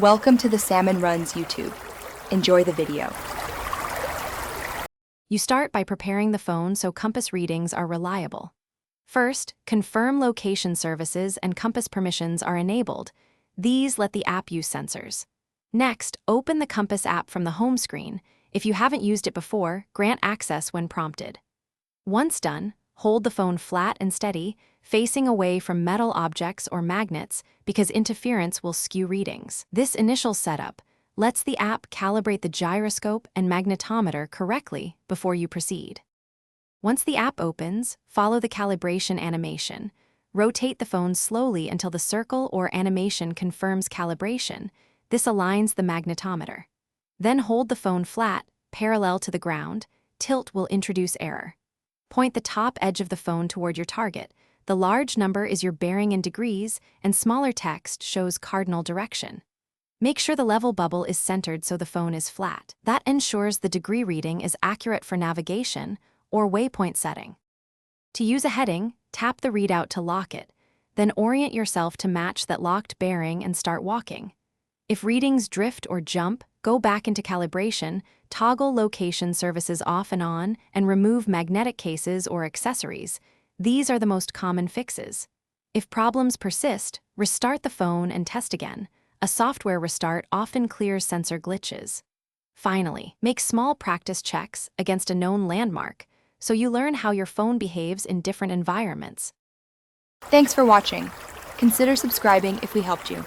Welcome to the Salmon Runs YouTube. Enjoy the video. You start by preparing the phone so compass readings are reliable. First, confirm location services and compass permissions are enabled. These let the app use sensors. Next, open the compass app from the home screen. If you haven't used it before, grant access when prompted. Once done, hold the phone flat and steady, facing away from metal objects or magnets because interference will skew readings. This initial setup lets the app calibrate the gyroscope and magnetometer correctly before you proceed. Once the app opens, follow the calibration animation. Rotate the phone slowly until the circle or animation confirms calibration. This aligns the magnetometer. Then hold the phone flat, parallel to the ground. Tilt will introduce error. Point the top edge of the phone toward your target. The large number is your bearing in degrees, and smaller text shows cardinal direction. Make sure the level bubble is centered so the phone is flat. That ensures the degree reading is accurate for navigation or waypoint setting. To use a heading, tap the readout to lock it, then orient yourself to match that locked bearing and start walking. If readings drift or jump, go back into calibration, toggle location services off and on, and remove magnetic cases or accessories. These are the most common fixes. If problems persist, restart the phone and test again. A software restart often clears sensor glitches. Finally, make small practice checks against a known landmark, so you learn how your phone behaves in different environments. Thanks for watching. Consider subscribing if we helped you.